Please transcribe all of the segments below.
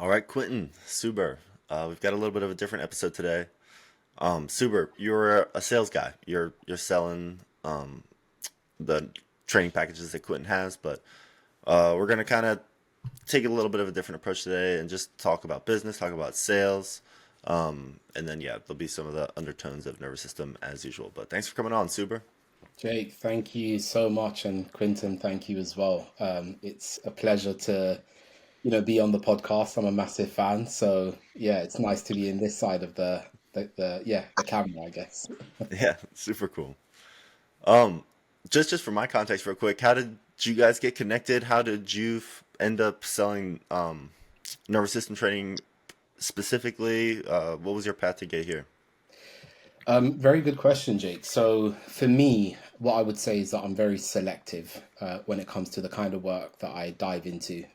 All right, Quintin, Soober. We've got a little bit of a different episode today. Soober, you're a sales guy. You're selling the training packages that Quintin has, but we're gonna kind of take a little bit of a different approach today and just talk about business, talk about sales, and then yeah, there'll be some of the undertones of nervous system as usual. But thanks for coming on, Soober. Jake, thank you so much, and Quinton, thank you as well. It's a pleasure to, be on the podcast. I'm a massive fan, so yeah, it's nice to be in this side of the camera, I guess. Yeah, super cool. Um, just for my context, real quick, how did you guys get connected? How did you end up selling nervous system training specifically? What was your path to get here? Very good question, Jake. So for me, what I would say is that I'm very selective when it comes to the kind of work that I dive into.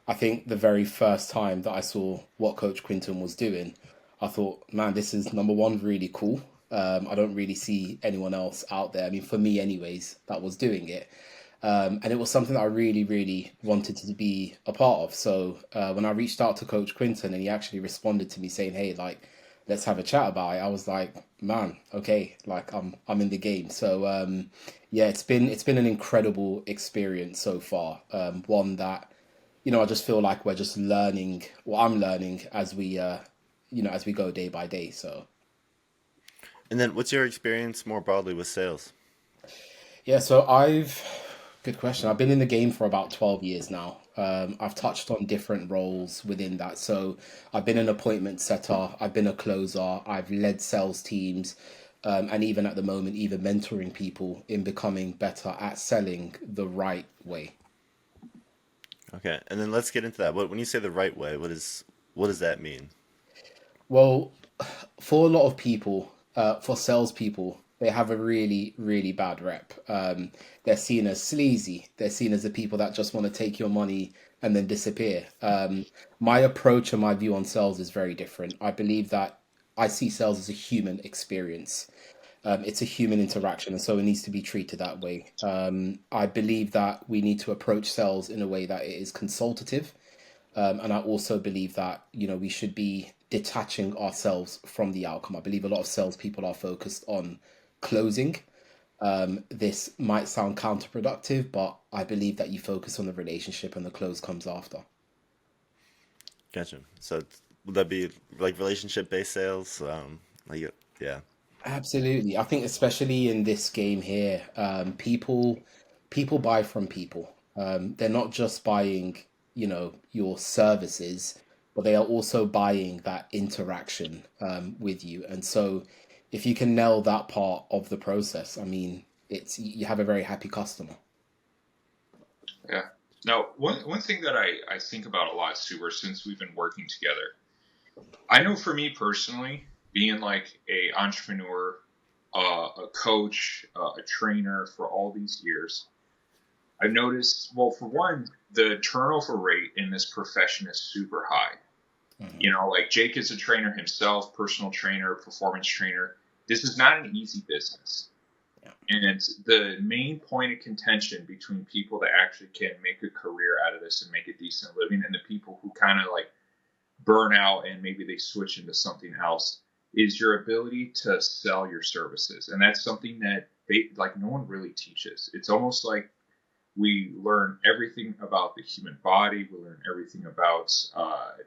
I think the very first time that I saw what Coach Quinton was doing, I thought, man, this is number one, really cool. I don't really see anyone else out there. I mean, for me, anyways, that was doing it. And it was something that I really, really wanted to be a part of. So when I reached out to Coach Quinton and he actually responded to me saying, "Hey, like, let's have a chat about it," I was like, "Man, okay, like I'm in the game." So yeah, it's been an incredible experience so far. One that I just feel like we're just learning. Well, I'm learning as we go day by day. So. And then, what's your experience more broadly with sales? Yeah, good question. I've been in the game for about 12 years now. I've touched on different roles within that. So I've been an appointment setter, I've been a closer, I've led sales teams, and even at the moment, even mentoring people in becoming better at selling the right way. Okay, and then let's get into that. When you say the right way, what does that mean? Well, for a lot of people, for salespeople, they have a really, really bad rep. They're seen as sleazy. They're seen as the people that just want to take your money and then disappear. My approach and my view on sales is very different. I believe that I see sales as a human experience. It's a human interaction, and so it needs to be treated that way. I believe that we need to approach sales in a way that it is consultative, and I also believe that, we should be detaching ourselves from the outcome. I believe a lot of salespeople are focused on closing. This might sound counterproductive, but I believe that you focus on the relationship and the close comes after. Gotcha. So would that be like relationship based sales? Like yeah, Absolutely. I think especially in this game here, people buy from people. They're not just buying, your services, but they are also buying that interaction with you. And so if you can nail that part of the process, I mean, it's you have a very happy customer. Yeah. Now, one thing that I think about a lot, Stuart, since we've been working together, I know for me personally, being like a entrepreneur, a coach, a trainer for all these years, I've noticed, well, for one, the turnover rate in this profession is super high. Mhm. You know, like Jake is a trainer himself, personal trainer, performance trainer. This is not an easy business. Yeah. And the main point of contention between people that actually can make a career out of this and make a decent living and the people who kind of like burn out and maybe they switch into something else is your ability to sell your services. And that's something that like no one really teaches. It's almost like we learn everything about the human body. We learn everything about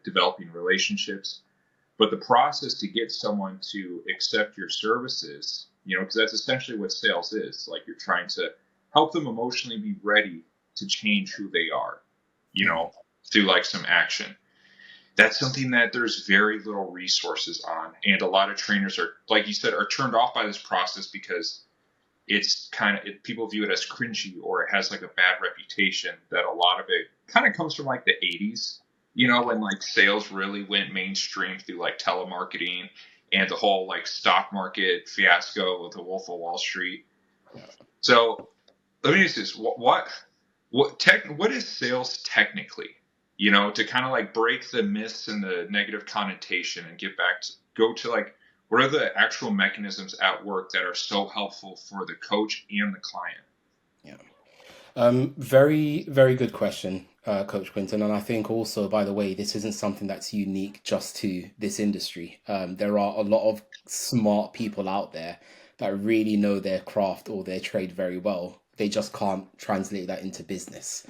developing relationships. But the process to get someone to accept your services, because that's essentially what sales is. Like you're trying to help them emotionally be ready to change who they are, you Mhm. know, through like some action. That's something that there's very little resources on. And a lot of trainers are, like you said, are turned off by this process because it's kind of people view it as cringy or it has like a bad reputation. That a lot of it kind of comes from like the 80s, when like sales really went mainstream through like telemarketing and the whole like stock market fiasco with the Wolf of Wall Street. Yeah. So let me ask this: what is sales technically? To kind of like break the myths and the negative connotation and get back to go to like what are the actual mechanisms at work that are so helpful for the coach and the client? Yeah. Very, very good question. Coach Quinton. And I think also, by the way, this isn't something that's unique just to this industry. There are a lot of smart people out there that really know their craft or their trade very well. They just can't translate that into business.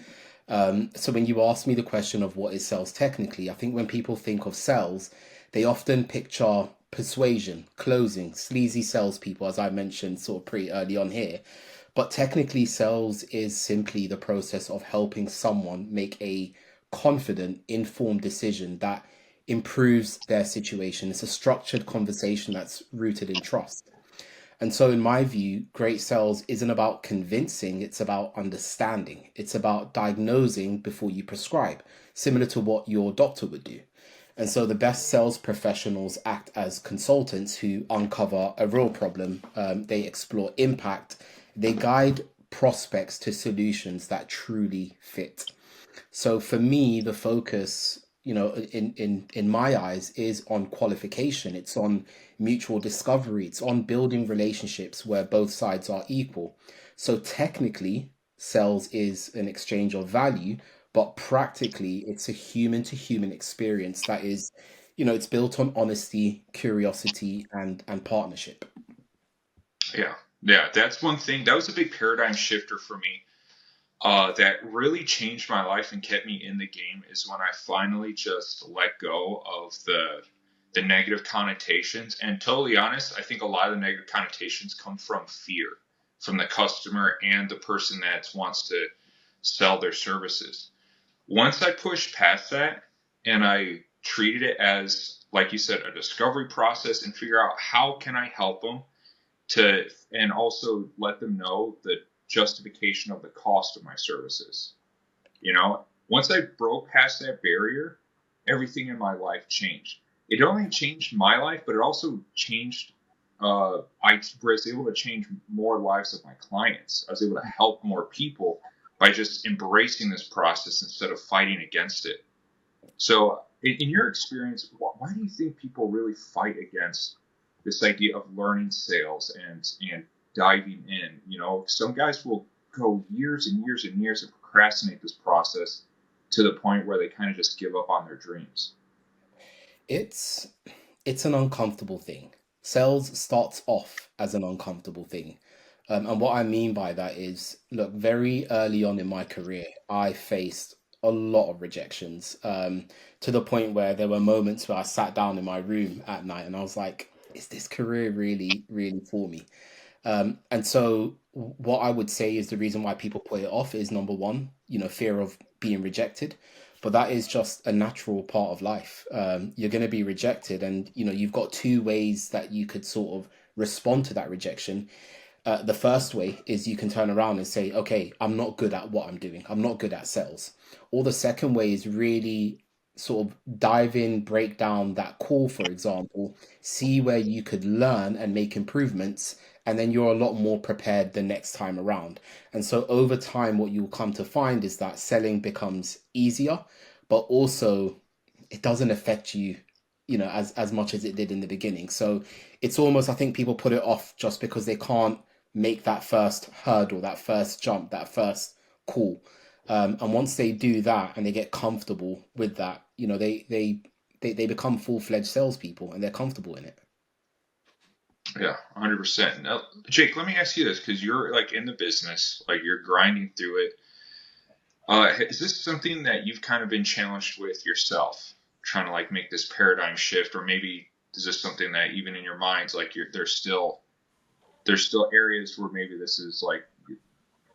So when you ask me the question of what is sales technically, I think when people think of sales, they often picture persuasion, closing, sleazy salespeople, as I mentioned sort of pretty early on here. But technically, sales is simply the process of helping someone make a confident, informed decision that improves their situation. It's a structured conversation that's rooted in trust. And so, in my view, great sales isn't about convincing, it's about understanding. It's about diagnosing before you prescribe, similar to what your doctor would do. And so, the best sales professionals act as consultants who uncover a real problem, they explore impact, they guide prospects to solutions that truly fit. So for me, the focus, in my eyes, is on qualification. It's on mutual discovery. It's on building relationships where both sides are equal. So technically, sales is an exchange of value, but practically, it's a human to human experience that is, it's built on honesty, curiosity, and partnership. Yeah, yeah, that's one thing. That was a big paradigm shifter for me. That really changed my life and kept me in the game is when I finally just let go of the negative connotations. And totally honest, I think a lot of the negative connotations come from fear, from the customer and the person that wants to sell their services. Once I pushed past that and I treated it as, like you said, a discovery process and figure out how can I help them to, and also let them know the justification of the cost of my services. You know, once I broke past that barrier, everything in my life changed. It only changed my life, but it also changed. I was able to change more lives of my clients. I was able to help more people by just embracing this process instead of fighting against it. So, in your experience, why do you think people really fight against this idea of learning sales and diving in? You know, some guys will go years and years and years and procrastinate this process to the point where they kind of just give up on their dreams. It's it's an uncomfortable thing. Sales starts off as an uncomfortable thing. And what I mean by that is, look, very early on in my career, I faced a lot of rejections, to the point where there were moments where I sat down in my room at night and I was like, is this career really, really for me? And so what I would say is the reason why people put it off is number one, fear of being rejected. But that is just a natural part of life. You're going to be rejected, and you've got two ways that you could sort of respond to that rejection. The first way is you can turn around and say, okay, I'm not good at what I'm doing. I'm not good at sales. Or the second way is really sort of dive in, break down that call, for example, see where you could learn and make improvements, and then you're a lot more prepared the next time around. And so over time, what you'll come to find is that selling becomes easier, but also it doesn't affect you, as much as it did in the beginning. So it's almost, I think people put it off just because they can't make that first hurdle, that first jump, that first call. And once they do that and they get comfortable with that, they become full-fledged salespeople and they're comfortable in it. Yeah, 100%. Now, Jake, let me ask you this because you're like in the business, like you're grinding through it. Is this something that you've kind of been challenged with yourself, trying to like make this paradigm shift, or maybe is this something that even in your minds, like there's still areas where maybe this is like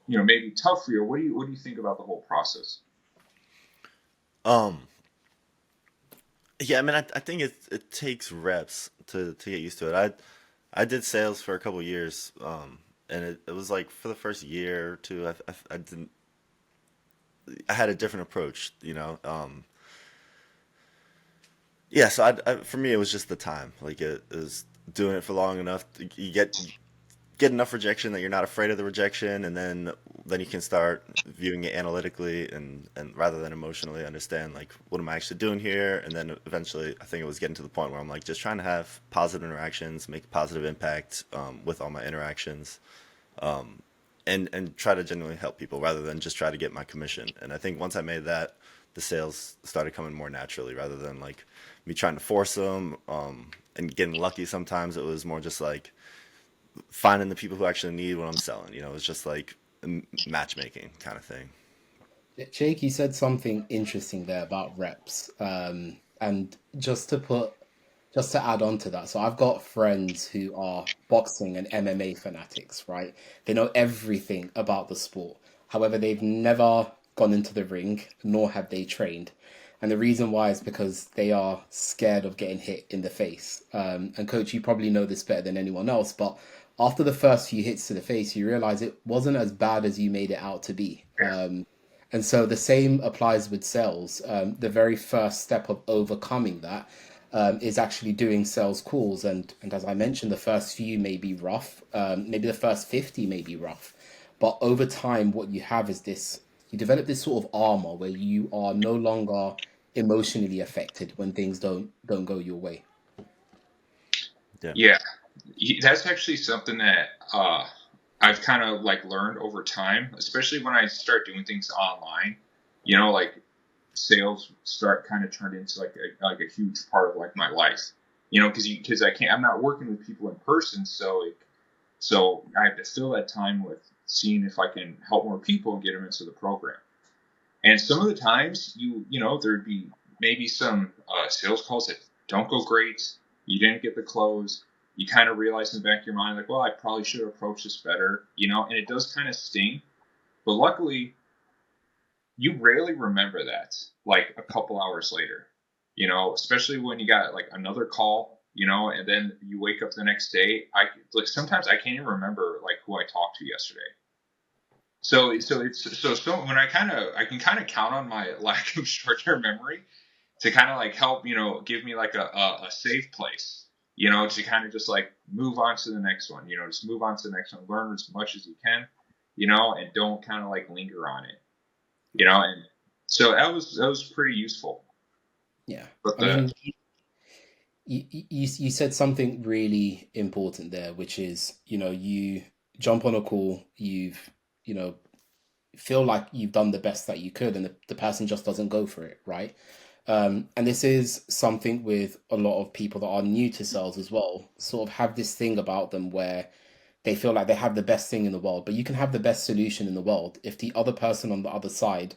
maybe tough for you. What do you think about the whole process? Um, yeah, I mean, I think it takes reps to get used to it. I did sales for a couple years, and it was like for the first year or two, I didn't, I had a different approach, you know. Yeah, so for me, it was just the time. Like it was doing it for long enough. You get enough rejection that you're not afraid of the rejection, and then you can start viewing it analytically and rather than emotionally understand like what am I actually doing here, and then eventually I think it was getting to the point where I'm like just trying to have positive interactions, make a positive impact with all my interactions. and try to genuinely help people rather than just try to get my commission. And I think once I made that, the sales started coming more naturally rather than like me trying to force them and getting lucky. Sometimes it was more just like finding the people who actually need what I'm selling. You know, it's just like matchmaking kind of thing. Jake, you said something interesting there about reps. And just to add on to that, so I've got friends who are boxing and MMA fanatics, right? They know everything about the sport. However, they've never gone into the ring, nor have they trained. And the reason why is because they are scared of getting hit in the face. And coach, you probably know this better than anyone else, but after the first few hits to the face, you realize it wasn't as bad as you made it out to be. And so the same applies with sales. The very first step of overcoming that is actually doing sales calls. And as I mentioned, the first few may be rough. Maybe the first 50 may be rough. But over time, what you have is this, you develop this sort of armor where you are no longer emotionally affected when things don't go your way. Yeah. Yeah, that's actually something that I've kind of like learned over time, especially when I start doing things online. Like sales start kind of turned into like a huge part of like my life. Because I'm not working with people in person, so I have to fill that time with seeing if I can help more people and get them into the program. And some of the times, there'd be maybe some sales calls that don't go great. You didn't get the close. You kind of realize in the back of your mind, like, well, I probably should have approached this better, and it does kind of sting. But luckily, you rarely remember that like a couple hours later, especially when you got like another call, and then you wake up the next day. Sometimes I can't even remember like who I talked to yesterday. So when I can kind of count on my lack of short-term memory to kind of like help, give me like a safe place, to kind of just like move on to the next one, just move on to the next one, learn as much as you can, and don't kind of like linger on it, and so that was pretty useful. Yeah. But I mean, you said something really important there, which is, you jump on a call, you know, feel like you've done the best that you could, and the person just doesn't go for it, right? And this is something with a lot of people that are new to sales as well, sort of have this thing about them where they feel like they have the best thing in the world, but you can have the best solution in the world. If the other person on the other side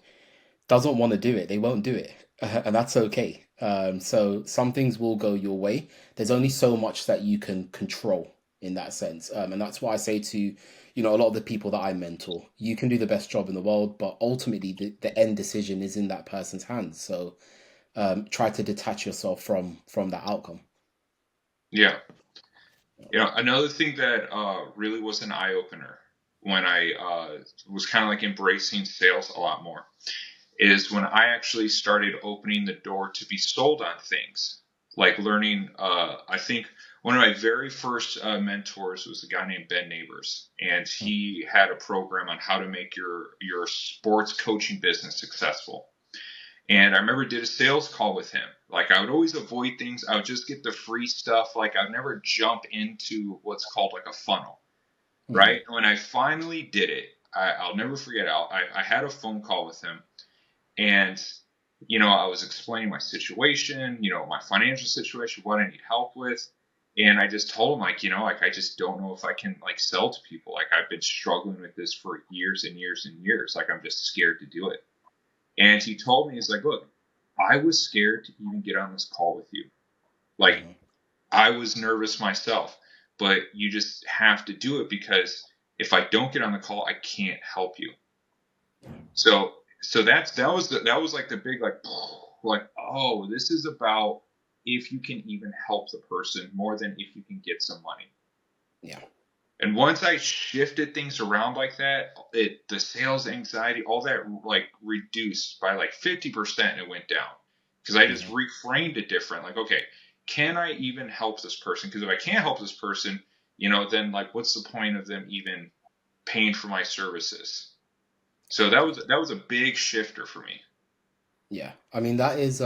doesn't want to do it, they won't do it. And that's okay. So some things will go your way. There's only so much that you can control in that sense. And that's why I say to, a lot of the people that I mentor, you can do the best job in the world, but ultimately the end decision is in that person's hands. So try to detach yourself from that outcome. yeah, another thing that really was an eye opener when I was kind of like embracing sales a lot more is when I actually started opening the door to be sold on things, like learning. I think one of my very first mentors was a guy named Ben Neighbors, and he had a program on how to make your sports coaching business successful. And I remember did a sales call with him. Like I would always avoid things. I would just get the free stuff. Like I'd never jump into what's called like a funnel, Mhm. right? When I finally did it, I'll never forget. I had a phone call with him, and I was explaining my situation, my financial situation, what I need help with. And I just told him like I just don't know if I can like sell to people. Like I've been struggling with this for years and years and years. Like I'm just scared to do it. And he told me, he's like, look, I was scared to even get on this call with you. Like Mhm. I was nervous myself, but you just have to do it because if I don't get on the call, I can't help you. So that was like the big like oh, this is about if you can even help the person more than if you can get some money. Yeah. And once I shifted things around like that, the sales anxiety, all that like reduced by like 50%. It went down because I just Mhm. reframed it different. Like, okay, can I even help this person? Because if I can't help this person, then like, what's the point of them even paying for my services? So that was a big shifter for me. Yeah. I mean, that is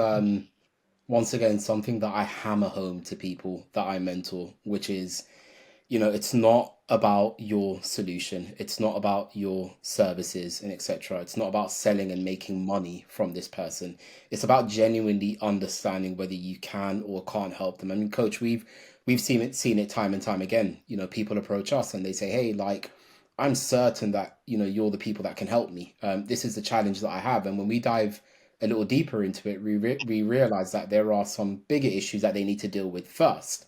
once again something that I hammer home to people that I mentor, which is, it's not about your solution. It's not about your services and etc. It's not about selling and making money from this person. It's about genuinely understanding whether you can or can't help them. I mean, coach, we've seen it time and time again. You know, people approach us and they say, "Hey, like, I'm certain that you're the people that can help me. This is the challenge that I have." And when we dive a little deeper into it, we realize that there are some bigger issues that they need to deal with first.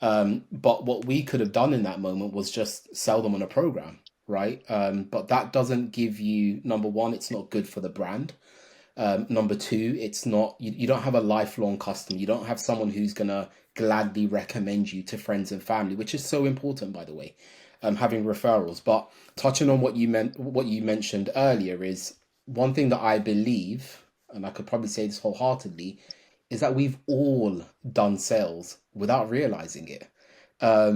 But what we could have done in that moment was just sell them on a program, right? But that doesn't give you, number one, it's not good for the brand. Number two, it's not, you don't have a lifelong customer. You don't have someone who's gonna gladly recommend you to friends and family, which is so important, by the way, having referrals. But touching on what you mentioned earlier is one thing that I believe, and I could probably say this wholeheartedly, is that we've all done sales without realizing it. How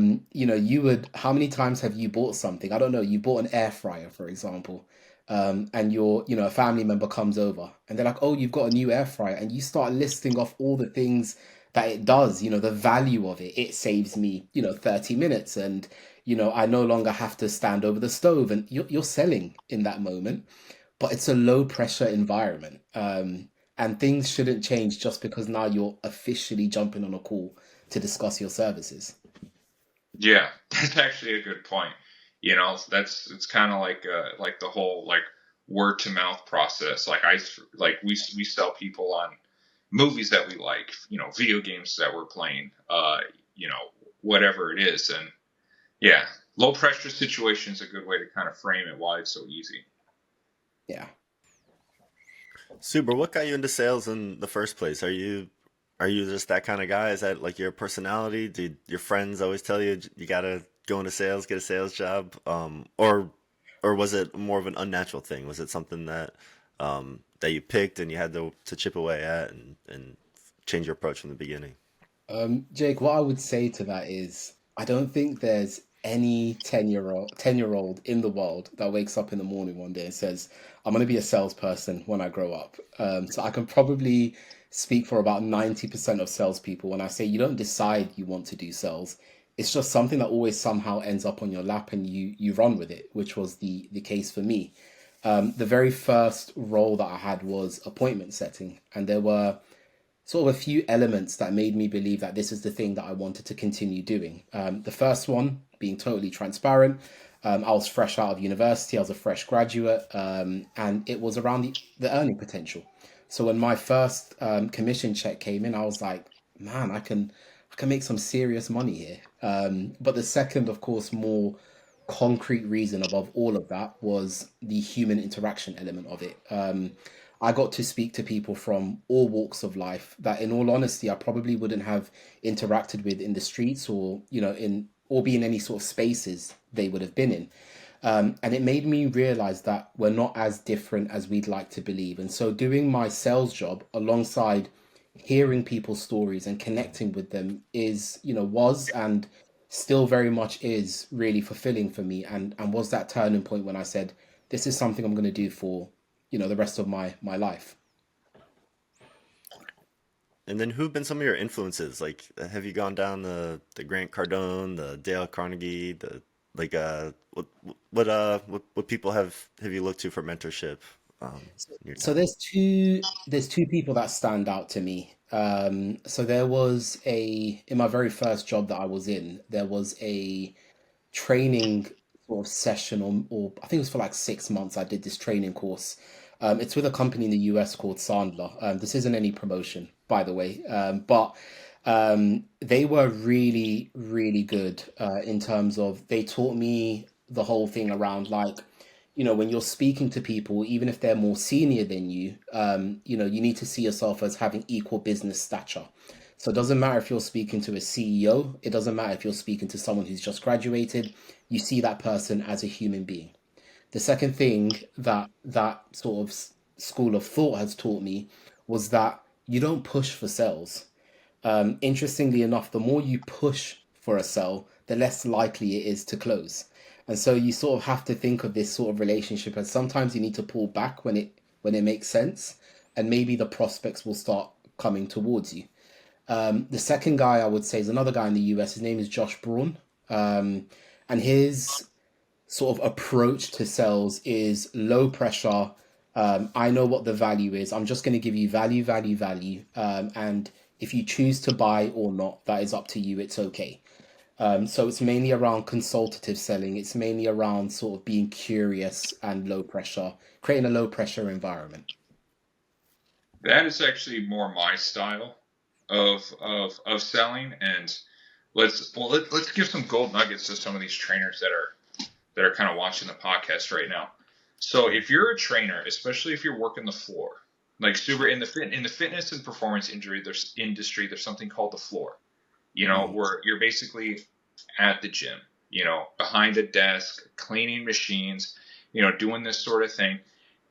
many times have you bought something? I don't know, you bought an air fryer, for example, and a family member comes over and they're like, "Oh, you've got a new air fryer," and you start listing off all the things that it does, the value of it. It saves me, 30 minutes, and, I no longer have to stand over the stove, and you're selling in that moment, but it's a low pressure environment. And things shouldn't change just because now you're officially jumping on a call to discuss your services. Yeah, that's actually a good point. That's it's kind of like the whole like word to mouth process. We sell people on movies that we like, video games that we're playing, you know, whatever it is, and yeah, low pressure situation is a good way to kind of frame it. Why it's so easy. Yeah. Super, what got you into sales in the first place? Are you just that kind of guy? Is that like your personality? Did your friends always tell you you gotta go into sales, get a sales job? Or was it more of an unnatural thing? Was it something that you picked and you had to chip away at and change your approach from the beginning? Jake, what I would say to that is I don't think there's any 10-year old in the world that wakes up in the morning one day and says, "I'm going to be a salesperson when I grow up." So I can probably speak for about 90% of salespeople when I say you don't decide you want to do sales. It's just something that always somehow ends up on your lap and you run with it, which was the case for me. The very first role that I had was appointment setting, and there were sort of a few elements that made me believe that this is the thing that I wanted to continue doing. The first one, being totally transparent, I was fresh out of university, I was a fresh graduate, and it was around the earning potential. So when my first commission check came in, I was like, man, I can make some serious money here. But the second, of course, more concrete reason above all of that was the human interaction element of it. I got to speak to people from all walks of life that, in all honesty, I probably wouldn't have interacted with in the streets or, be in any sort of spaces they would have been in. And it made me realize that we're not as different as we'd like to believe. And so doing my sales job alongside hearing people's stories and connecting with them was and still very much is really fulfilling for me, and was that turning point when I said, this is something I'm going to do for, the rest of my life. And then who've been some of your influences? Like, have you gone down the Grant Cardone, the Dale Carnegie, the like what people have you looked to for mentorship in your So time? there's two people that stand out to me. So there was a in my very first job that I was in, there was a training sort of session, or I think it was for like 6 months. I did this training course. It's with a company in the US called Sandler. This isn't any promotion, by the way, but they were really, really good in terms of they taught me the whole thing around, like, when you're speaking to people, even if they're more senior than you, you need to see yourself as having equal business stature. So it doesn't matter if you're speaking to a CEO, it doesn't matter if you're speaking to someone who's just graduated, you see that person as a human being. The second thing that that sort of school of thought has taught me was that you don't push for sales. Interestingly enough, the more you push for a sell, the less likely it is to close. And so you sort of have to think of this sort of relationship as sometimes you need to pull back when it makes sense, and maybe the prospects will start coming towards you. The second guy I would say is another guy in the US. His name is Josh Braun. Um, And his sort of approach to sales is low pressure. I know what the value is. I'm just going to give you value, value, value. And if you choose to buy or not, that is up to you. It's okay. So it's mainly around consultative selling. It's mainly around sort of being curious and low pressure, creating a low pressure environment. That is actually more my style of selling. And let's give some gold nuggets to some of these trainers that are kind of watching the podcast right now. So if you're a trainer, especially if you're working the floor, like Soober in the fitness and performance injury industry, there's something called the floor. Mm, Where you're basically at the gym, behind a desk, cleaning machines, doing this sort of thing.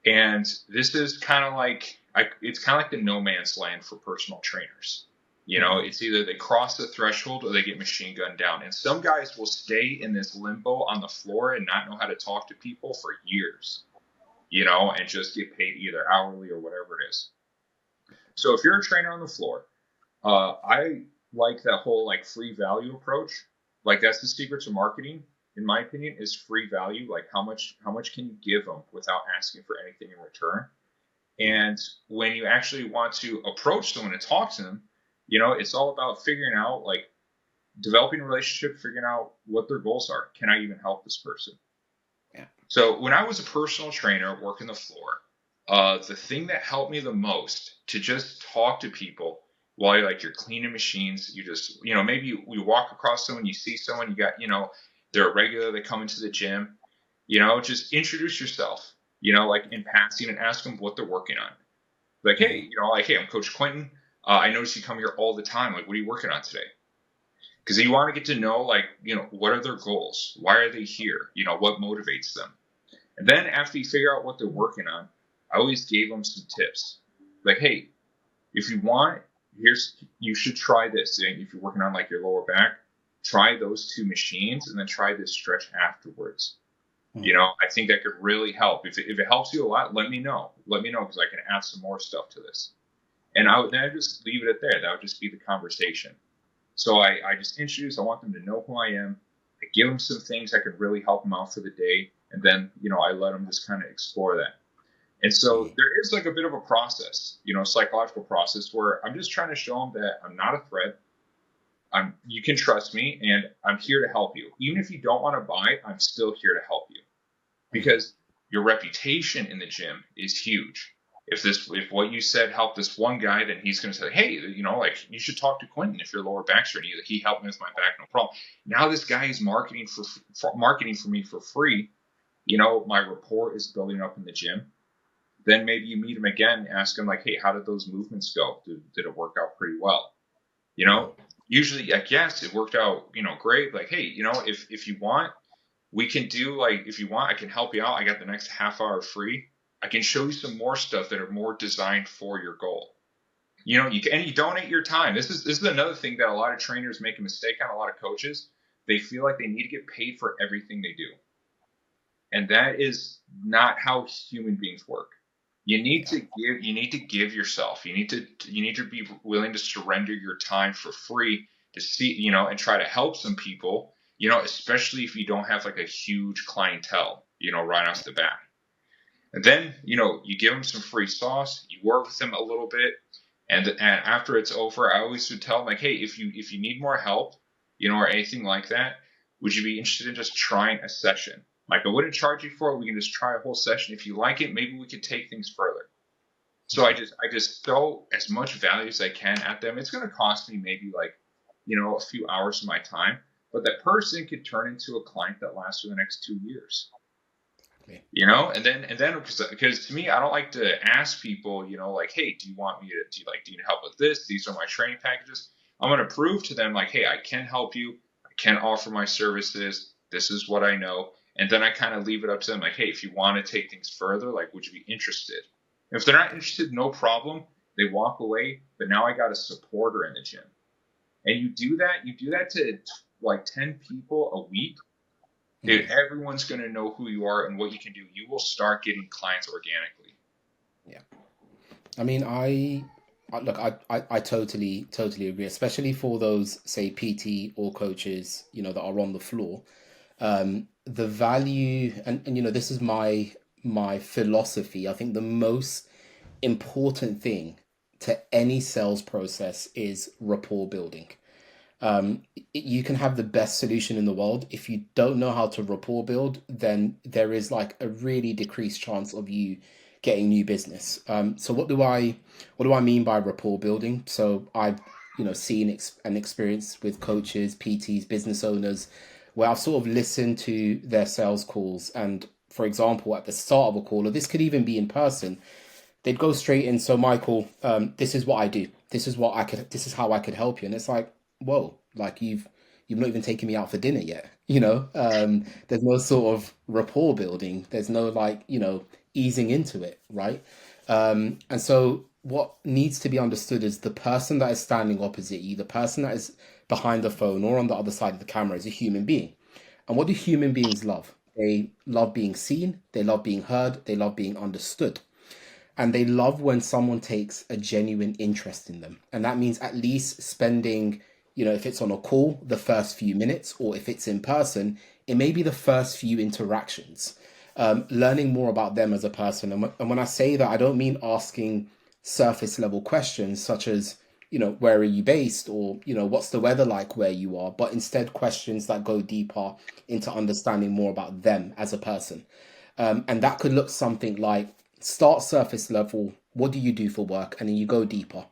And this is kind of like it's kind of like the no man's land for personal trainers. mm, It's either they cross the threshold or they get machine gunned down. And some guys will stay in this limbo on the floor and not know how to talk to people for years, and just get paid either hourly or whatever it is. So if you're a trainer on the floor, I like that whole like free value approach. Like that's the secret to marketing, in my opinion, is free value. Like how much can you give them without asking for anything in return? And when you actually want to approach someone and talk to them, it's all about figuring out like developing a relationship, figuring out what their goals are. Can I even help this person? yeah. So when I was a personal trainer working the floor, the thing that helped me the most to just talk to people while you're cleaning machines, you just maybe you walk across someone, you see someone, you got they're a regular, they come into the gym, just introduce yourself, like in passing and ask them what they're working on. Like, hey, Mm, hey, I'm Coach Quintin. I notice you come here all the time. Like, what are you working on today? Because you want to get to know, like, what are their goals? Why are they here? What motivates them? And then after you figure out what they're working on, I always gave them some tips. Like, hey, if you want, you should try this. And if you're working on like your lower back, try those two machines and then try this stretch afterwards. mm, I think that could really help. If it helps you a lot, let me know. Let me know because I can add some more stuff to this. And then I just leave it at there. That would just be the conversation. So I just introduce. I want them to know who I am. I give them some things that could really help them out for the day, and then I let them just kind of explore that. And so mm, there is like a bit of a process, psychological process where I'm just trying to show them that I'm not a threat. You can trust me, and I'm here to help you. Even if you don't want to buy, I'm still here to help you mm, because your reputation in the gym is huge. If what you said helped this one guy, then he's going to say, hey, like you should talk to Quintin if your lower back's hurting. He helped me with my back, no problem. Now this guy is marketing for me for free. My rapport is building up in the gym. Then maybe you meet him again, ask him like, hey, how did those movements go? Did it work out pretty well? You mm, know, usually like yes, it worked out, great. Like, hey, if you want, we can do like if you want, I can help you out. I got the next half hour free. I can show you some more stuff that are more designed for your goal. You donate your time. This is another thing that a lot of trainers make a mistake on. A lot of coaches, they feel like they need to get paid for everything they do, and that is not how human beings work. yeah. You need to give yourself. You need to be willing to surrender your time for free to see, and try to help some people, especially if you don't have like a huge clientele, right off the bat. And then, you give them some free sauce, you work with them a little bit, and after it's over, I always would tell them like, hey, if you need more help, or anything like that, would you be interested in just trying a session? Like I wouldn't charge you for it. We can just try a whole session. If you like it, maybe we could take things further. So I just throw as much value as I can at them. It's going to cost me maybe like, a few hours of my time, but that person could turn into a client that lasts for the next 2 years. Yeah. And then because to me, I don't like to ask people, like, hey, do you want me to do you need help with this? These are my training packages. I'm going to prove to them like, hey, I can help you. I can offer my services. This is what I know. And then I kind of leave it up to them like, hey, if you want to take things further, like, would you be interested? If they're not interested, no problem. They walk away. But now I got a supporter in the gym. And you do that to like 10 people a week. Dude, Mm, everyone's going to know who you are and what you can do. You will start getting clients organically. yeah. I mean, look, I totally agree, especially for those, say, PT or coaches, that are on the floor. The value, and this is my philosophy. I think the most important thing to any sales process is rapport building. You can have the best solution in the world. If you don't know how to rapport build, then there is like a really decreased chance of you getting new business. So what do I mean by rapport building? So I've seen and experienced with coaches, PTs, business owners, where I've sort of listened to their sales calls, and for example, at the start of a call, or this could even be in person, they'd go straight in. So Michael, this is what I do. This is how I could help you. And it's like, whoa, like you've not even taken me out for dinner yet. There's no sort of rapport building. There's no like, easing into it, right? And so what needs to be understood is the person that is standing opposite you, the person that is behind the phone or on the other side of the camera is a human being. And what do human beings love? They love being seen, they love being heard, they love being understood. And they love when someone takes a genuine interest in them. And that means at least spending, if it's on a call, the first few minutes, or if it's in person, it may be the first few interactions, learning more about them as a person. And when I say that, I don't mean asking surface level questions such as, where are you based, or, what's the weather like where you are, but instead questions that go deeper into understanding more about them as a person. And that could look something like, start surface level, what do you do for work? And then you go deeper.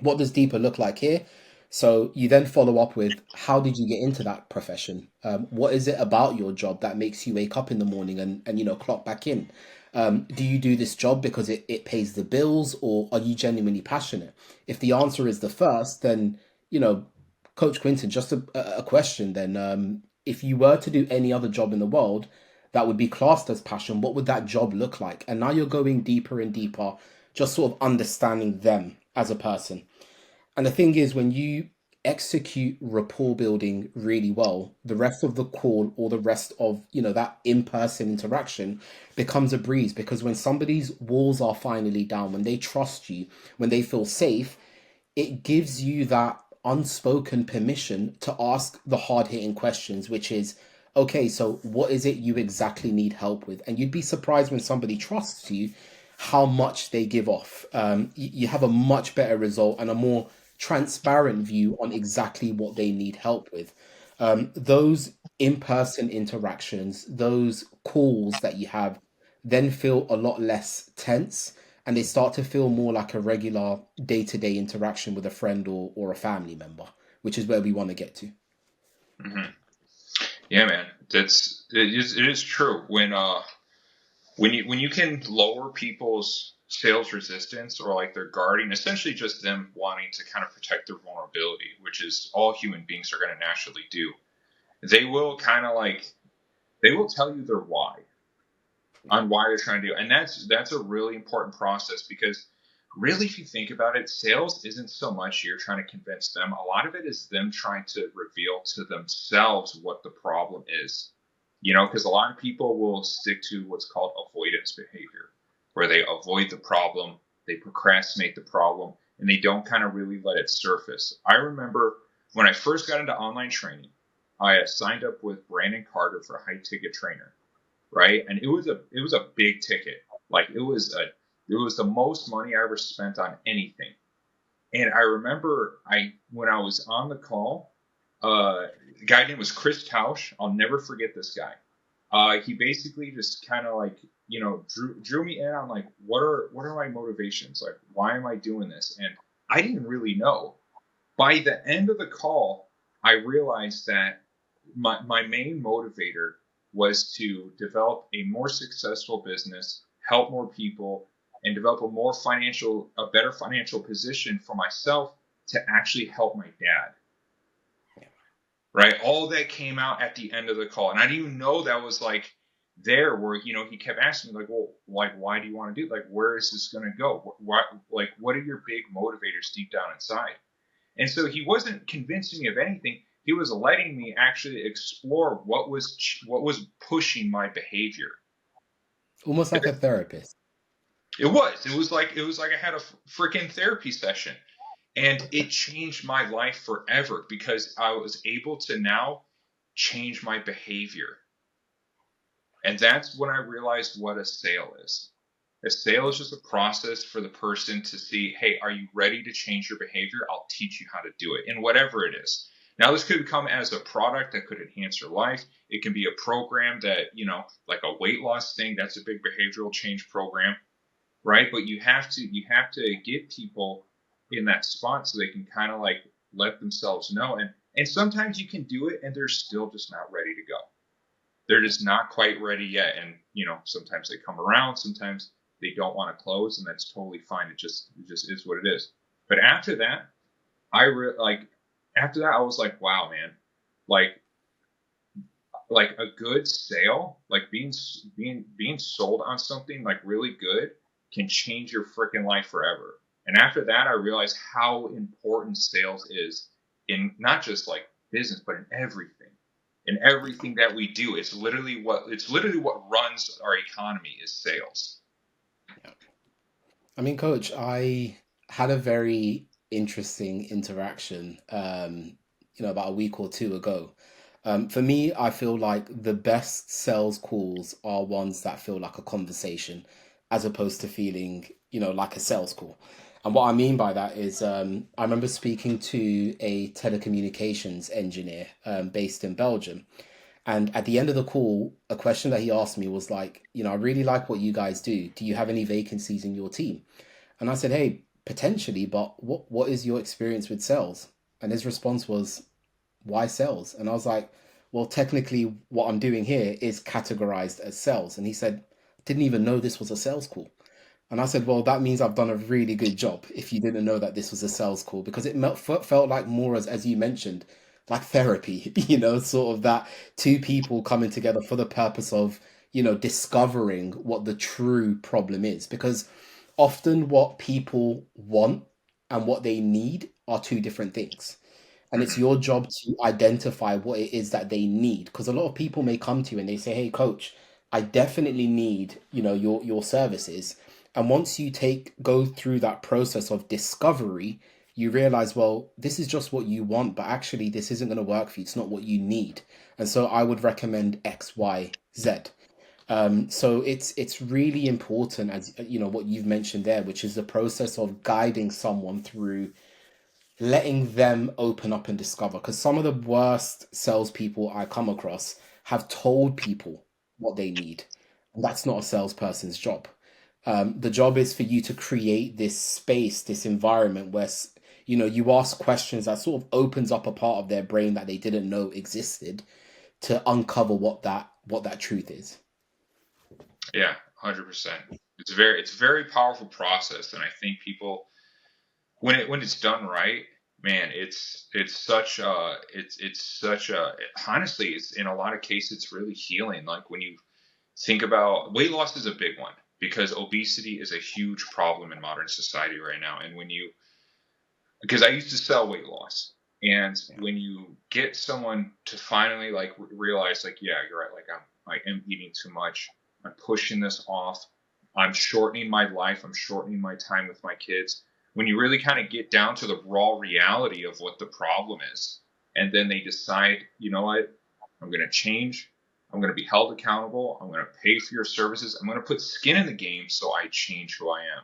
What does deeper look like here? So you then follow up with, how did you get into that profession? What is it about your job that makes you wake up in the morning and clock back in? Do you do this job because it pays the bills, or are you genuinely passionate? If the answer is the first, then, you know, Coach Quinton, just a question then. If you were to do any other job in the world that would be classed as passion, what would that job look like? And now you're going deeper and deeper, just sort of understanding them as a person. And the thing is, when you execute rapport building really well, the rest of the call or the rest of, that in-person interaction becomes a breeze, because when somebody's walls are finally down, when they trust you, when they feel safe, it gives you that unspoken permission to ask the hard-hitting questions, which is, okay, so what is it you exactly need help with? And you'd be surprised when somebody trusts you, how much they give off. You have a much better result and a more transparent view on exactly what they need help with. Those in-person interactions, those calls that you have, then feel a lot less tense, and they start to feel more like a regular day-to-day interaction with a friend or a family member, which is where we want to get to. Mm-hmm. Yeah, man, it is true. When you can lower people's sales resistance, or like their guarding, essentially just them wanting to kind of protect their vulnerability, which is all human beings are going to naturally do. They will kind of like, they will tell you their why on why they're trying to do, and that's a really important process, because really, if you think about it, sales isn't so much you're trying to convince them. A lot of it is them trying to reveal to themselves what the problem is. Because a lot of people will stick to what's called avoidance behavior, where they avoid the problem, they procrastinate the problem, and they don't kind of really let it surface. I remember when I first got into online training, I signed up with Brandon Carter for a high ticket trainer, right? And it was a big ticket. Like it was the most money I ever spent on anything. And I remember when I was on the call, the guy named was Chris Tausch. I'll never forget this guy. He basically just kind of like, drew me in on like, what are my motivations? Like, why am I doing this? And I didn't really know. By the end of the call, I realized that my main motivator was to develop a more successful business, help more people, and develop a better financial position for myself to actually help my dad. Right? All that came out at the end of the call. And I didn't even know that was like there, where, he kept asking me like, well, like, why do you want to do it? Like, where is this going to go? What are your big motivators deep down inside? And so he wasn't convincing me of anything. He was letting me actually explore what was pushing my behavior. Almost like a therapist. It was like I had a freaking therapy session. And it changed my life forever, because I was able to now change my behavior. And that's when I realized what a sale is. A sale is just a process for the person to see, hey, are you ready to change your behavior? I'll teach you how to do it in whatever it is. Now, this could come as a product that could enhance your life. It can be a program that, like a weight loss thing. That's a big behavioral change program, right? But you have to get people in that spot so they can kind of like let themselves know. And sometimes you can do it and they're still just not ready to go. They're just not quite ready yet. And, sometimes they come around, sometimes they don't want to close, and that's totally fine. It just is what it is. But after that, after that, I was like, wow, man, like a good sale, like being sold on something like really good can change your freaking life forever. And after that, I realized how important sales is in not just like business, but in everything. In everything that we do, it's literally what runs our economy is sales. I mean, Coach, I had a very interesting interaction, about a week or two ago. For me, I feel like the best sales calls are ones that feel like a conversation, as opposed to feeling, like a sales call. And what I mean by that is, I remember speaking to a telecommunications engineer based in Belgium. And at the end of the call, a question that he asked me was like, I really like what you guys do. Do you have any vacancies in your team? And I said, hey, potentially, but what is your experience with sales? And his response was, why sales? And I was like, well, technically, what I'm doing here is categorized as sales. And he said, didn't even know this was a sales call. And I said, well, that means I've done a really good job if you didn't know that this was a sales call, because it felt like more as you mentioned, like therapy, sort of that two people coming together for the purpose of, discovering what the true problem is. Because often what people want and what they need are two different things. And it's Mm-hmm. your job to identify what it is that they need. Because a lot of people may come to you and they say, hey, coach, I definitely need, your services. And once you go through that process of discovery, you realize, well, this is just what you want, but actually this isn't going to work for you. It's not what you need. And so I would recommend X, Y, Z. So it's really important, as what you've mentioned there, which is the process of guiding someone through letting them open up and discover. Because some of the worst salespeople I come across have told people what they need, and that's not a salesperson's job. The job is for you to create this space, this environment where you ask questions that sort of opens up a part of their brain that they didn't know existed, to uncover what that truth is. Yeah, 100%. It's a very powerful process, and I think people when it's done right, man, it's such a honestly, it's in a lot of cases it's really healing. Like when you think about weight loss is a big one because obesity is a huge problem in modern society right now. And because I used to sell weight loss, and Yeah. when you get someone to finally like realize like, yeah, you're right, like I am eating too much, I'm pushing this off, I'm shortening my life, I'm shortening my time with my kids. When you really kind of get down to the raw reality of what the problem is, and then they decide, you know what, I'm going to change, I'm going to be held accountable, I'm going to pay for your services, I'm going to put skin in the game so I change who I am.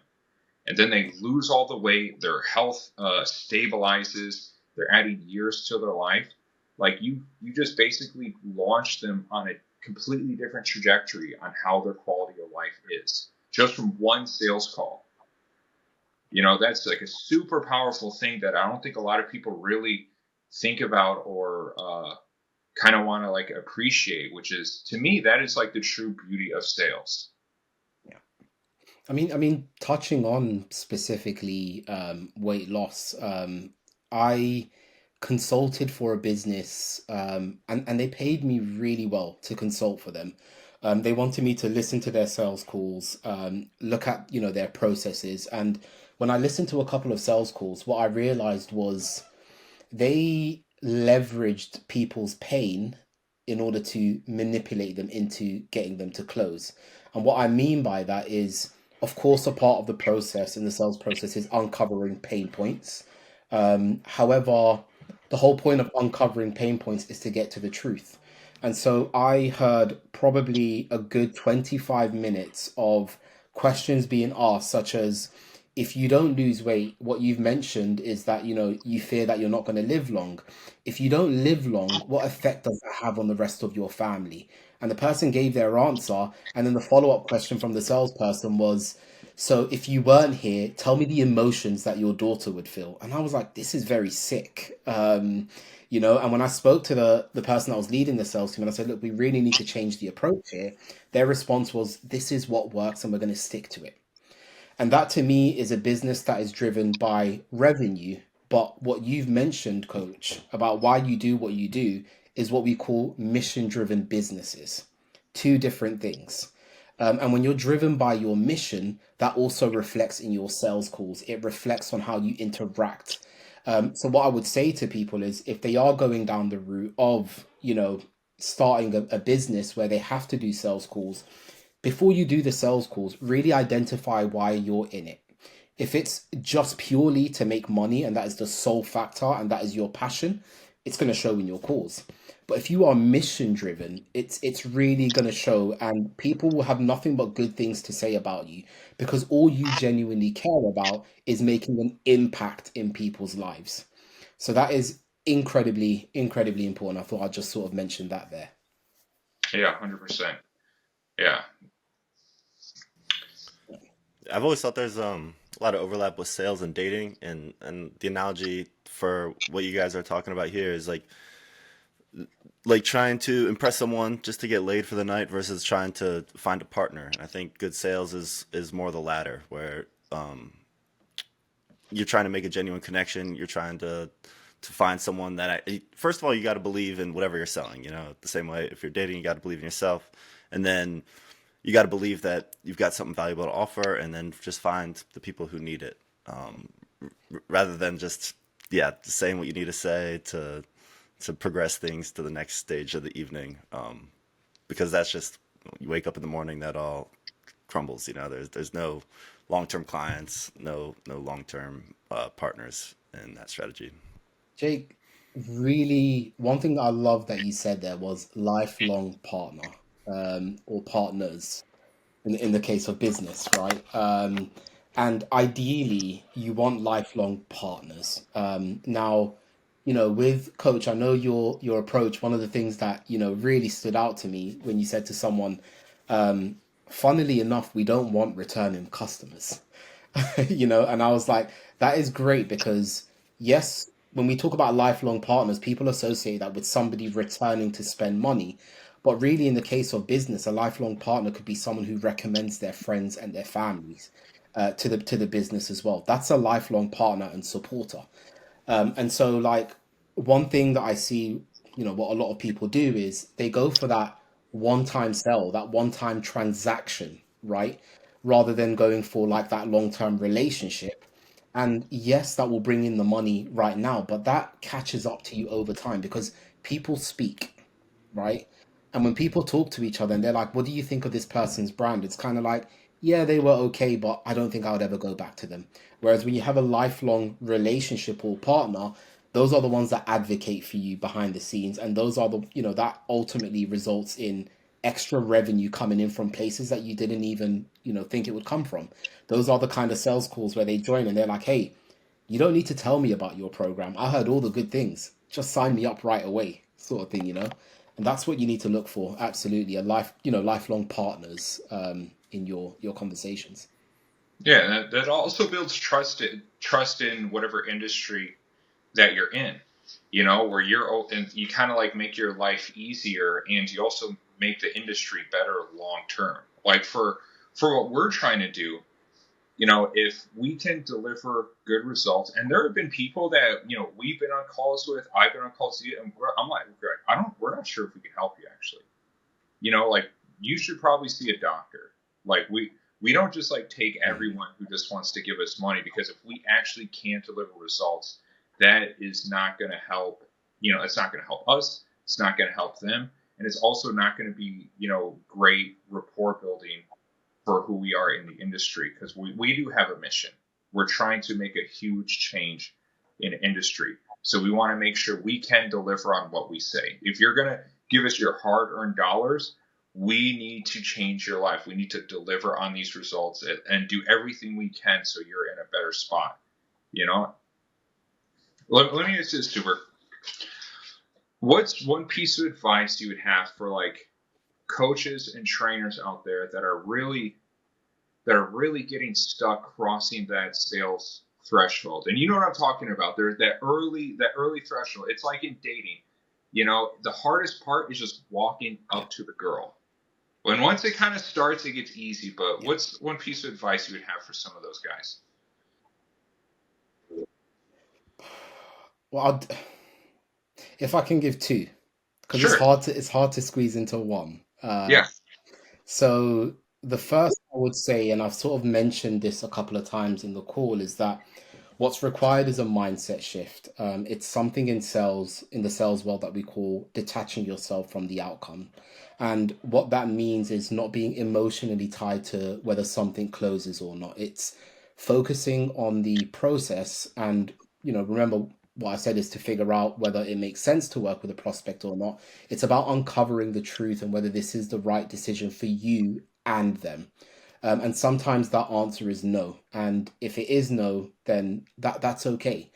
And then they lose all the weight, their health stabilizes, they're adding years to their life. Like you just basically launch them on a completely different trajectory on how their quality of life is just from one sales call. That's like a super powerful thing that I don't think a lot of people really think about or kind of want to like appreciate, which is to me, that is like the true beauty of sales. Yeah. I mean, touching on specifically weight loss, I consulted for a business, and they paid me really well to consult for them. They wanted me to listen to their sales calls, look at their processes, and when I listened to a couple of sales calls, what I realized was they leveraged people's pain in order to manipulate them into getting them to close. And what I mean by that is, of course, a part of the process in the sales process is uncovering pain points. However, the whole point of uncovering pain points is to get to the truth. And so I heard probably a good 25 minutes of questions being asked, such as, if you don't lose weight, what you've mentioned is that, you fear that you're not going to live long. If you don't live long, what effect does that have on the rest of your family? And the person gave their answer. And then the follow-up question from the salesperson was, so if you weren't here, tell me the emotions that your daughter would feel. And I was like, this is very sick. And when I spoke to the person that was leading the sales team and I said, look, we really need to change the approach here, their response was, this is what works and we're going to stick to it. And that to me is a business that is driven by revenue. But what you've mentioned, coach, about why you do what you do is what we call mission driven businesses. Two different things. And when you're driven by your mission, that also reflects in your sales calls. It reflects on how you interact. So what I would say to people is, if they are going down the route of, starting a business where they have to do sales calls, before you do the sales calls, really identify why you're in it. If it's just purely to make money and that is the sole factor and that is your passion, it's going to show in your calls. But if you are mission driven, it's really going to show, and people will have nothing but good things to say about you, because all you genuinely care about is making an impact in people's lives. So that is incredibly, incredibly important. I thought I'd just sort of mention that there. Yeah, 100%. Yeah. I've always thought there's a lot of overlap with sales and dating, and the analogy for what you guys are talking about here is like trying to impress someone just to get laid for the night versus trying to find a partner. And I think good sales is more the latter, where you're trying to make a genuine connection. You're trying to find someone that first of all, you got to believe in whatever you're selling. The same way if you're dating, you got to believe in yourself, and then you got to believe that you've got something valuable to offer, and then just find the people who need it, rather than just saying what you need to say to progress things to the next stage of the evening. Because that's just, you wake up in the morning, that all crumbles. There's no long term clients, no long term partners in that strategy. Jake, really, one thing I love that you said there was lifelong partner, or partners in the case of business, right? And ideally, you want lifelong partners. Now, with Coach, I know your approach. One of the things that really stood out to me when you said to someone, um, funnily enough, we don't want returning customers. And I was like, that is great, because yes, when we talk about lifelong partners, people associate that with somebody returning to spend money. But really, in the case of business, a lifelong partner could be someone who recommends their friends and their families to the business as well. That's a lifelong partner and supporter. And so, like, one thing that I see, what a lot of people do is they go for that one-time sell, that one-time transaction, right? Rather than going for like that long-term relationship. And yes, that will bring in the money right now, but that catches up to you over time, because people speak, right? And when people talk to each other and they're like, what do you think of this person's brand? It's kind of like, yeah, they were okay, but I don't think I would ever go back to them. Whereas when you have a lifelong relationship or partner, those are the ones that advocate for you behind the scenes. And those are that ultimately results in extra revenue coming in from places that you didn't even, think it would come from. Those are the kind of sales calls where they join and they're like, hey, you don't need to tell me about your program. I heard all the good things. Just sign me up right away, sort of thing. And that's what you need to look for. Absolutely, lifelong partners in your conversations. Yeah, and that also builds trust in whatever industry that you're in. Where and you kind of like make your life easier, and you also make the industry better long term. Like for what we're trying to do, if we can deliver good results, and there have been people that we've been on calls with, I've been on calls with you, and I'm like, we're not sure if we can help you actually. Like, you should probably see a doctor. Like, we don't just like take everyone who just wants to give us money, because if we actually can't deliver results, that is not going to help. It's not going to help us. It's not going to help them, and it's also not going to be great rapport building for who we are in the industry, because we do have a mission. We're trying to make a huge change in industry. So we want to make sure we can deliver on what we say. If you're going to give us your hard-earned dollars. We need to change your life. We need to deliver on these results and do everything we can so you're in a better spot. You know, let me ask this, Super. What's one piece of advice you would have for like coaches and trainers out there that are really getting stuck crossing that sales threshold? And you know what I'm talking about. There's that early threshold. It's like in dating. You know, the hardest part is just walking Yeah, up to the girl. When once it kind of starts, it gets easy. But yeah. what's one piece of advice you would have for some of those guys? Well, if I can give two, because Sure. it's hard to squeeze into one. Yeah. So the first I would say, and I've sort of mentioned this a couple of times in the call, is that what's required is a mindset shift. It's something in sales, in the sales world, that we call detaching yourself from the outcome. And what that means is not being emotionally tied to whether something closes or not. It's focusing on the process. And, remember what I said is to figure out whether it makes sense to work with a prospect or not. It's about uncovering the truth and whether this is the right decision for you and them. And sometimes that answer is no. And if it is no, then that's okay.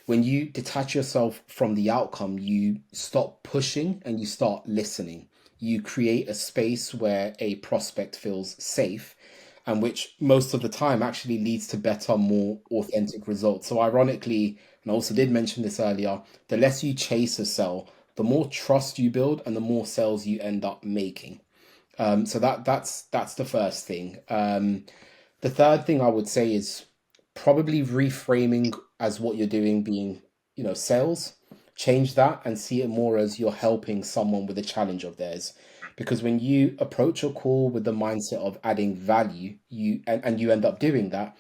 When you detach yourself from the outcome, you stop pushing and you start listening. You create a space where a prospect feels safe, and which most of the time actually leads to better, more authentic results. So, ironically, and I also did mention this earlier, the less you chase a sell, the more trust you build and the more sales you end up making. So that's the first thing. The third thing I would say is probably reframing as what you're doing being, sales. Change that and see it more as you're helping someone with a challenge of theirs. Because when you approach a call with the mindset of adding value, and you end up doing that,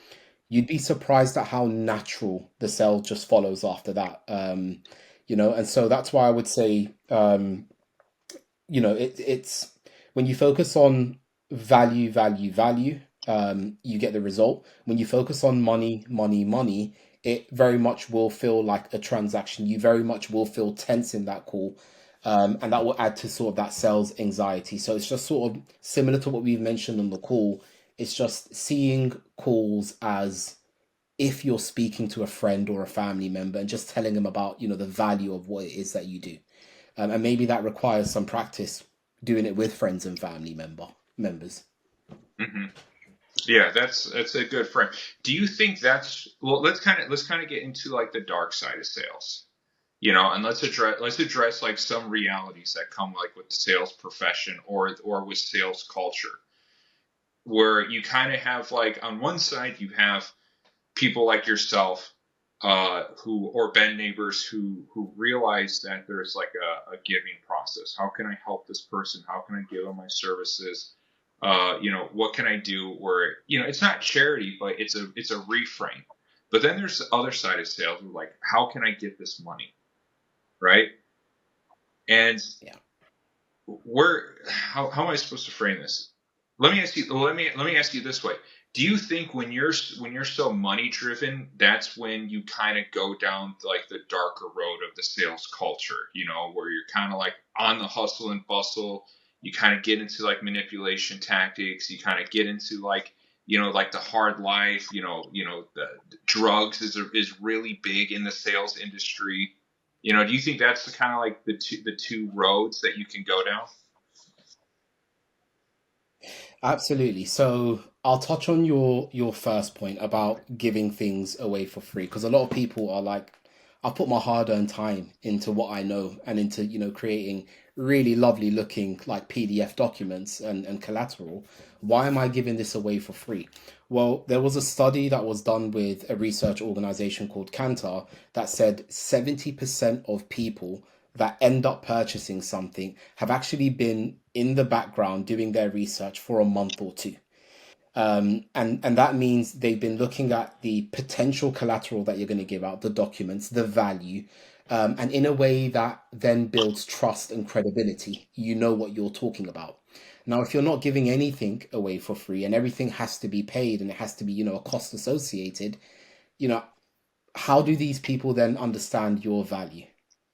you'd be surprised at how natural the sale just follows after that. And so that's why I would say, it's when you focus on value, value, value, you get the result. When you focus on money, money, money, it very much will feel like a transaction. You very much will feel tense in that call. And that will add to sort of that sales anxiety. So it's just sort of similar to what we've mentioned on the call. It's just seeing calls as if you're speaking to a friend or a family member and just telling them about, the value of what it is that you do. And maybe that requires some practice doing it with friends and family members. Hmm. Yeah, that's a good frame. Do you think that's well? Let's kind of get into like the dark side of sales, and let's address like some realities that come like with the sales profession or with sales culture, where you kind of have like on one side you have people like yourself, who or Ben neighbors who realize that there's like a giving process. How can I help this person? How can I give them my services? What can I do? Where it's not charity, but it's a reframe. But then there's the other side of sales, like how can I get this money, right? And Yeah. how am I supposed to frame this? Let me ask you this way. Do you think when you're so money driven, that's when you kind of go down like the darker road of the sales culture, where you're kind of like on the hustle and bustle, you kind of get into like manipulation tactics, you kind of get into like like the hard life, the drugs is really big in the sales industry. Do you think that's the kind of like the two roads that you can go down? Absolutely. So I'll touch on your first point about giving things away for free, because a lot of people are like, I've put my hard-earned time into what I know and into, creating really lovely looking like PDF documents and collateral. Why am I giving this away for free? Well, there was a study that was done with a research organization called Kantar that said 70% of people that end up purchasing something have actually been in the background doing their research for a month or two. And that means they've been looking at the potential collateral that you're going to give out, the documents, the value, and in a way that then builds trust and credibility. You know what you're talking about. Now, if you're not giving anything away for free and everything has to be paid and it has to be, a cost associated, you know, how do these people then understand your value?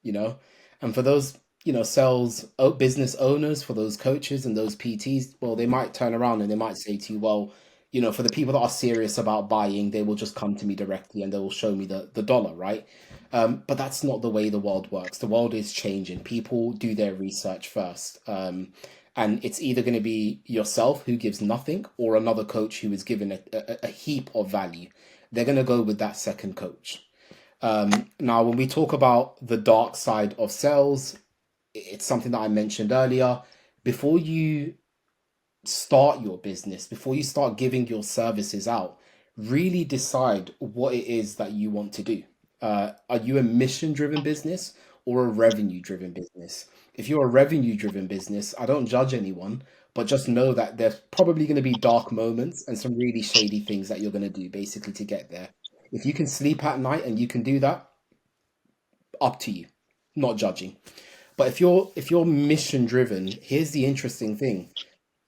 You know, and for those sales business owners, for those coaches and those PTs, well, they might turn around and they might say to you, well, for the people that are serious about buying, they will just come to me directly and they will show me the dollar, right? But that's not the way the world works. The world is changing. People do their research first. And it's either going to be yourself who gives nothing or another coach who is given a heap of value. They're going to go with that second coach. Now, when we talk about the dark side of sales, it's something that I mentioned earlier. Before you start your business, before you start giving your services out, really decide what it is that you want to do. Are you a mission driven business or a revenue driven business? If you're a revenue driven business, I don't judge anyone, but just know that there's probably going to be dark moments and some really shady things that you're going to do basically to get there. If you can sleep at night and you can do that, up to you, not judging. But if you're mission driven, here's the interesting thing.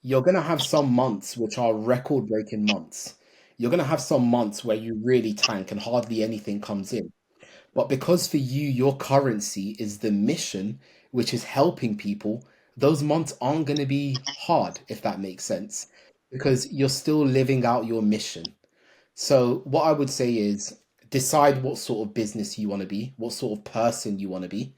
You're going to have some months which are record breaking months. You're going to have some months where you really tank and hardly anything comes in. But because for you, your currency is the mission, which is helping people, those months aren't going to be hard, if that makes sense, because you're still living out your mission. So, what I would say is decide what sort of business you want to be, what sort of person you want to be.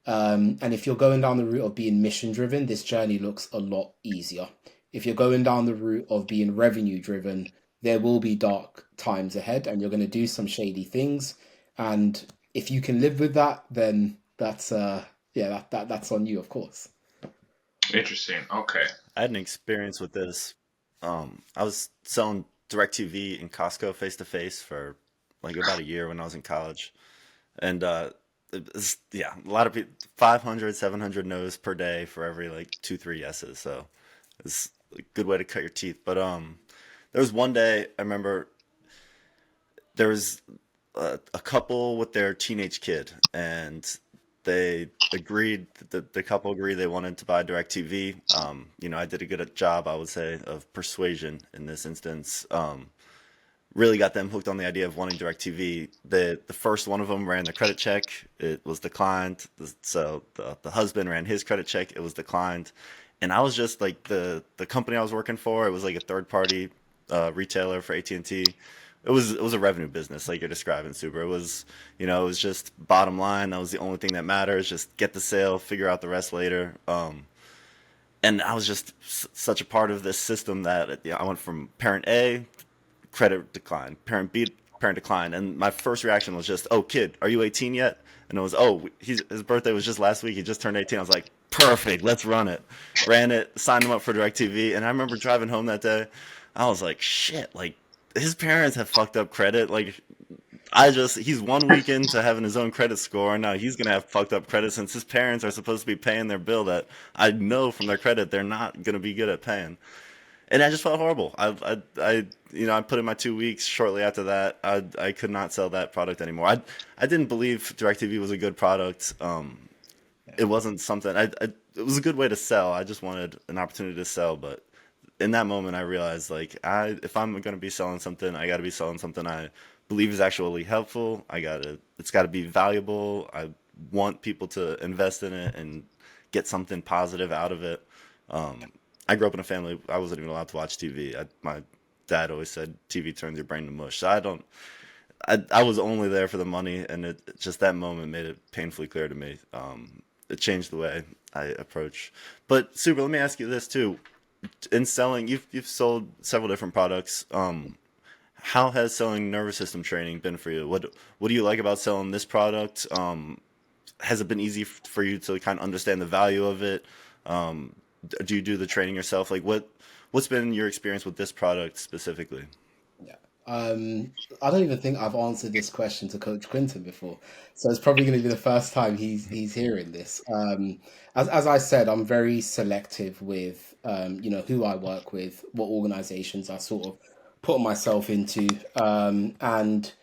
And if you're going down the route of being mission driven, this journey looks a lot easier. If you're going down the route of being revenue driven, there will be dark times ahead and you're going to do some shady things. And if you can live with that, then that's on you, of course. Interesting. Okay. I had an experience with this. I was selling DirecTV in Costco face to face for like about a year when I was in college, and yeah, a lot of people 500, 700 no's per day for every like 2 3 yeses. So it's a good way to cut your teeth. But there was one day I remember there was a couple with their teenage kid, and they agreed. The couple agreed they wanted to buy DirecTV. I did a good job, I would say, of persuasion in this instance. Really got them hooked on the idea of wanting DirecTV. The first one of them ran the credit check. It was declined. So the husband ran his credit check. It was declined. And I was just like the company I was working for. It was like a third party retailer for AT&T. It was a revenue business like you're describing, Super. It was just bottom line. That was the only thing that matters. Just get the sale, figure out the rest later. And I was just such a part of this system that I went from parent A, credit decline, parent B, parent decline, and my first reaction was just, "Oh, kid, are you 18 yet?" And it was, "Oh, his birthday was just last week. He just turned 18." I was like, "Perfect, let's run it." Ran it, signed him up for DirecTV, and I remember driving home that day. I was like, "Shit!" Like his parents have fucked up credit. Like he's 1 week into having his own credit score, and now he's gonna have fucked up credit since his parents are supposed to be paying their bill that I know from their credit they're not gonna be good at paying. And I just felt horrible. I put in my 2 weeks. Shortly after that, I could not sell that product anymore. I didn't believe DirecTV was a good product. Yeah. It wasn't something. It was a good way to sell. I just wanted an opportunity to sell. But in that moment, I realized like if I'm gonna be selling something, I got to be selling something I believe is actually helpful. It's got to be valuable. I want people to invest in it and get something positive out of it. I grew up in a family I wasn't even allowed to watch TV. My dad always said TV turns your brain to mush. So I don't. I was only there for the money, and just that moment made it painfully clear to me. It changed the way I approach. But Super, let me ask you this too. In selling, you've sold several different products. How has selling nervous system training been for you? What do you like about selling this product? Has it been easy for you to kind of understand the value of it? Do you do the training yourself? Like what's been your experience with this product specifically? Yeah. I don't even think I've answered this question to Coach Quinton before, so it's probably going to be the first time he's hearing this. As I said, I'm very selective with who I work with, what organizations I sort of put myself into, and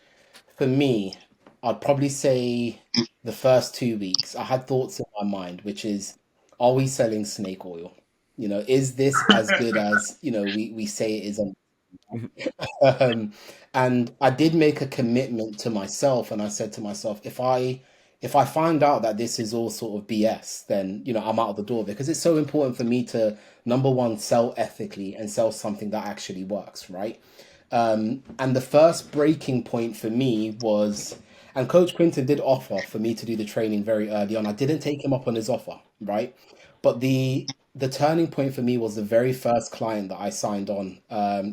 for me, I'd probably say the first 2 weeks I had thoughts in my mind, which is, are we selling snake oil? Is this as good as we say it is on um, and I did make a commitment to myself, and I said to myself, if I if I find out that this is all sort of BS, then, I'm out of the door, because it's so important for me to, number one, sell ethically and sell something that actually works, right? And the first breaking point for me was, and Coach Quinton did offer for me to do the training very early on. I didn't take him up on his offer, right? But the turning point for me was the very first client that I signed on.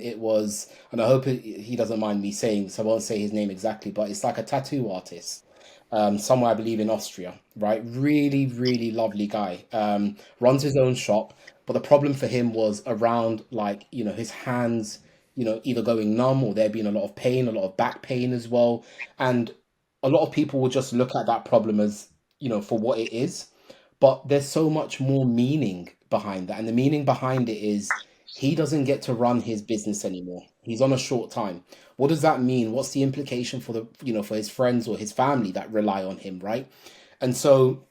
It was, and I hope he doesn't mind me saying, so I won't say his name exactly, but it's like a tattoo artist, somewhere I believe in Austria, right? Really, really lovely guy. Runs his own shop, but the problem for him was around, like, his hands, either going numb, or there being a lot of pain, a lot of back pain as well. And a lot of people will just look at that problem as, for what it is. But there's so much more meaning behind that. And the meaning behind it is he doesn't get to run his business anymore. He's on a short time. What does that mean? What's the implication for for his friends or his family that rely on him, right? And so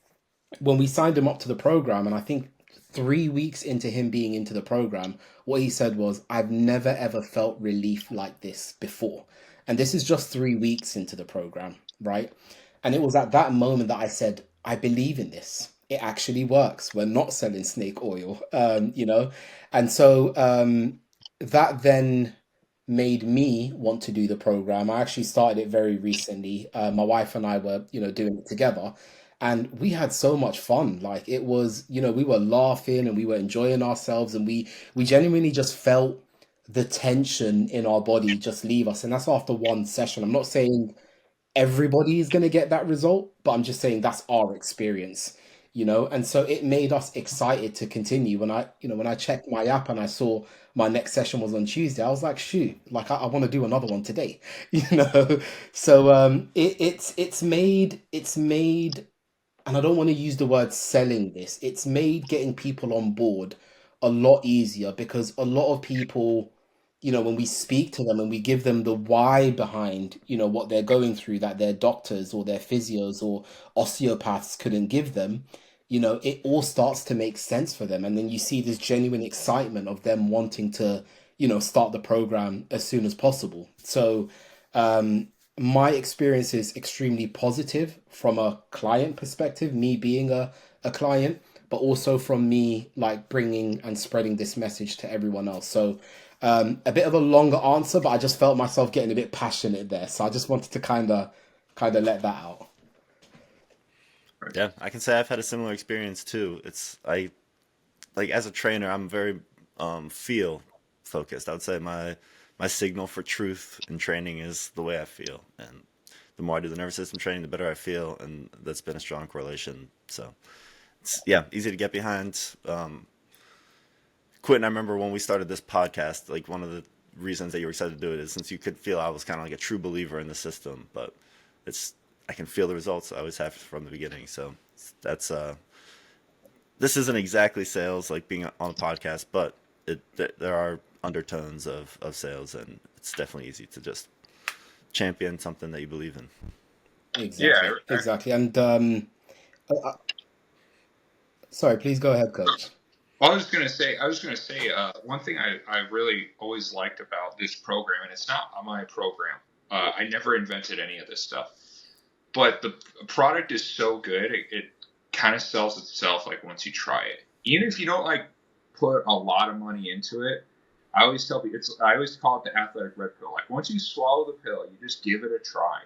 when we signed him up to the program, and I think 3 weeks into him being into the program, what he said was, I've never ever felt relief like this before. And this is just 3 weeks into the program, right? And it was at that moment that I said, I believe in this. It actually works. We're not. Snake oil, And so that then made me want to do the program. I actually started it very recently. My wife and I were, doing it together, and we had so much fun. Like, it was, we were laughing and we were enjoying ourselves, and we genuinely just felt the tension in our body just leave us. And that's after one session. I'm not saying everybody is going to get that result, but I'm just saying that's our experience, and so it made us excited to continue. When I checked my app and I saw my next session was on Tuesday, I was like, shoot, like, I want to do another one today. you know so it's made, and I don't want to use the word selling this, it's made getting people on board a lot easier, because a lot of people, when we speak to them and we give them the why behind, what they're going through, that their doctors or their physios or osteopaths couldn't give them, it all starts to make sense for them. And then you see this genuine excitement of them wanting to, start the program as soon as possible. So, my experience is extremely positive from a client perspective, me being a client, but also from me, like, bringing and spreading this message to everyone else. So, a bit of a longer answer, but I just felt myself getting a bit passionate there. So I just wanted to kind of let that out. Right. Yeah, I can say I've had a similar experience too. It's I like as a trainer, I'm very feel focused. I would say my signal for truth in training is the way I feel, and the more I do the nervous system training, the better I feel, and that's been a strong correlation. So it's, yeah, easy to get behind. Quentin, I remember when we started this podcast, like one of the reasons that you were excited to do it is since you could feel I was kind of like a true believer in the system, but it's I can feel the results. I always have from the beginning. So that's this isn't exactly sales like being on a podcast, but there are undertones of sales, and it's definitely easy to just champion something that you believe in. Yeah, Exactly, exactly. And sorry, please go ahead, coach. I was gonna say, one thing I really always liked about this program, and it's not my program. I never invented any of this stuff, but the product is so good, it kind of sells itself like once you try it. Even if you don't like put a lot of money into it, I always tell people I always call it the athletic red pill. Like, once you swallow the pill, you just give it a try.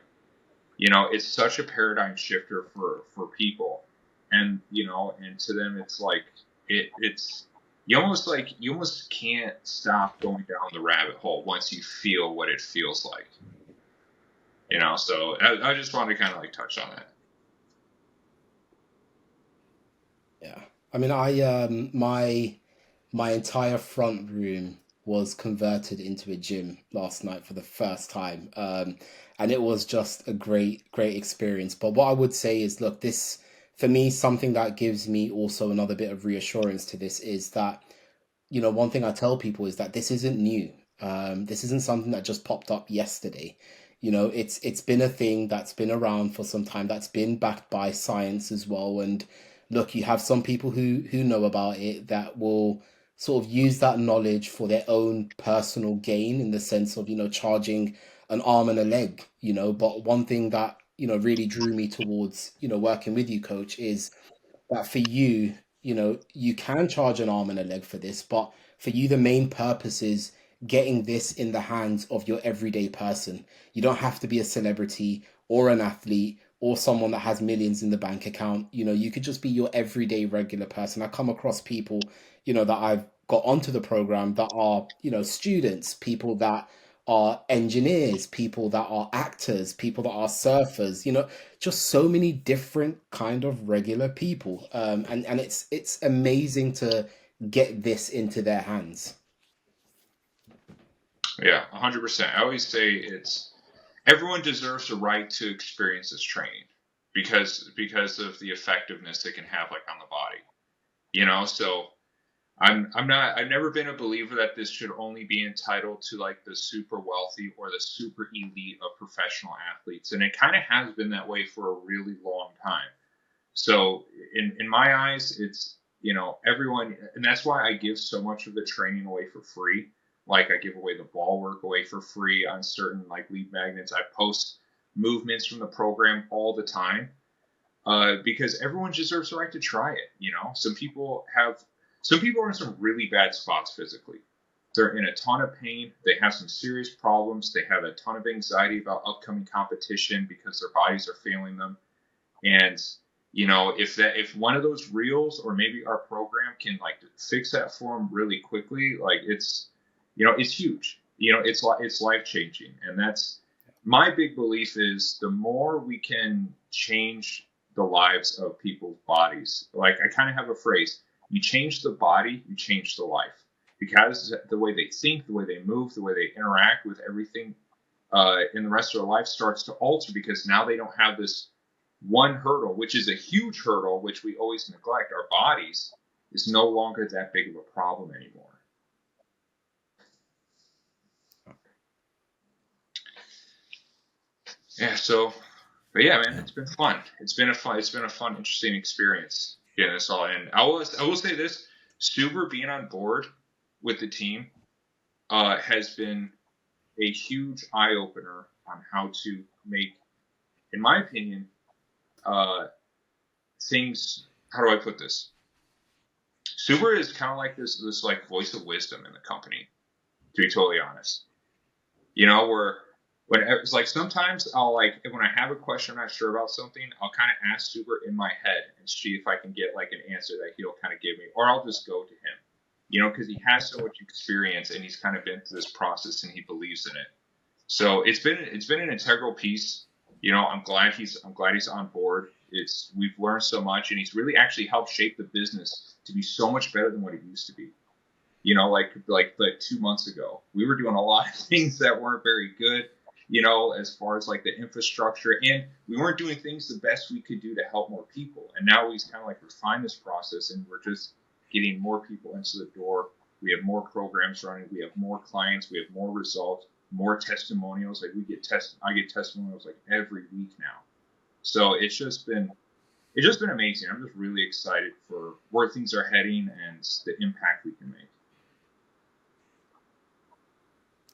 It's such a paradigm shifter for people, and to them it's like it's you almost can't stop going down the rabbit hole once you feel what it feels like. So I just wanted to kind of like touch on that. Yeah. I mean, my entire front room was converted into a gym last night for the first time. And it was just a great, great experience. But what I would say is, look, this, for me, something that gives me also another bit of reassurance to this is that, one thing I tell people is that this isn't new. This isn't something that just popped up yesterday. It's been a thing that's been around for some time, that's been backed by science as well. And look, you have some people who know about it that will sort of use that knowledge for their own personal gain, in the sense of, charging an arm and a leg. But one thing that, really drew me towards, working with you, coach, is that for you, you can charge an arm and a leg for this, but for you, the main purpose is getting this in the hands of your everyday person. You don't have to be a celebrity or an athlete or someone that has millions in the bank account. You could just be your everyday regular person. I come across people, that I've got onto the program that are, students, people that are engineers, people that are actors, people that are surfers, just so many different kind of regular people, and it's amazing to get this into their hands. Yeah, 100%. I always say it's everyone deserves the right to experience this training because of the effectiveness it can have like on the body. So I'm not I've never been a believer that this should only be entitled to like the super wealthy or the super elite of professional athletes. And it kind of has been that way for a really long time. So in my eyes, it's everyone, and that's why I give so much of the training away for free. Like I give away the ball work away for free on certain like lead magnets. I post movements from the program all the time because everyone deserves the right to try it. Some people are in some really bad spots physically. They're in a ton of pain. They have some serious problems. They have a ton of anxiety about upcoming competition because their bodies are failing them. And if one of those reels or maybe our program can like fix that for them really quickly, like it's huge. It's life changing, and that's my big belief is the more we can change the lives of people's bodies. Like I kind of have a phrase: you change the body, you change the life, because the way they think, the way they move, the way they interact with everything in the rest of their life starts to alter because now they don't have this one hurdle, which is a huge hurdle, which we always neglect. Our bodies is no longer that big of a problem anymore. Yeah. So, but yeah, man, Yeah. it's been fun. It's been a fun, interesting experience getting this all in. I will say this: Soober being on board with the team has been a huge eye opener on how to make, in my opinion, uh, things. How do I put this? Subaru is kind of like this like voice of wisdom in the company, to be totally honest. Where when it's like sometimes I'll like when I have a question I'm not sure about something, I'll kind of ask Subaru in my head and see if I can get like an answer that he'll kind of give me, or I'll just go to him. Because he has so much experience and he's kind of been through this process and he believes in it. So it's been an integral piece. I'm glad he's on board. We've learned so much, and he's really actually helped shape the business to be so much better than what it used to be. Like 2 months ago, we were doing a lot of things that weren't very good. As far as like the infrastructure, and we weren't doing things the best we could do to help more people. And now we've kind of like refined this process, and we're just getting more people into the door. We have more programs running. We have more clients. We have more results, more testimonials. Like I get testimonials like every week now. So it's just been amazing. I'm just really excited for where things are heading and the impact we can make.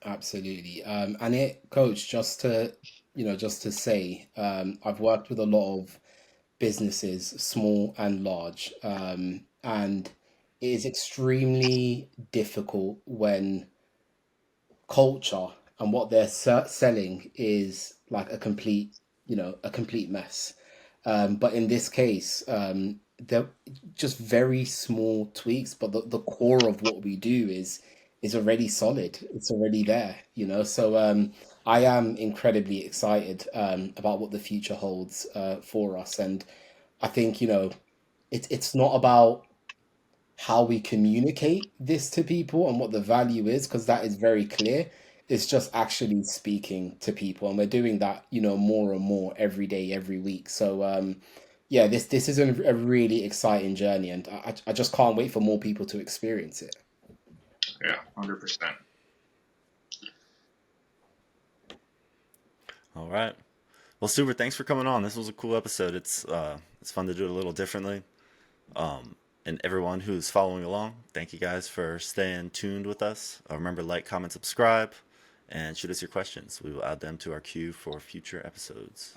Absolutely. And coach, just to say, I've worked with a lot of businesses, small and large, and it is extremely difficult when culture and what they're selling is like a complete mess. But in this case, they're just very small tweaks, but the core of what we do is already solid. It's already there, So I am incredibly excited about what the future holds for us, and I think it's not about how we communicate this to people and what the value is, because that is very clear. It's just actually speaking to people, and we're doing that, more and more every day, every week. So, yeah, this is a really exciting journey, and I just can't wait for more people to experience it. Yeah, 100%. All right. Well, Super, thanks for coming on. This was a cool episode. It's fun to do it a little differently. And everyone who's following along, thank you guys for staying tuned with us. Remember, like, comment, subscribe, and shoot us your questions. We will add them to our queue for future episodes.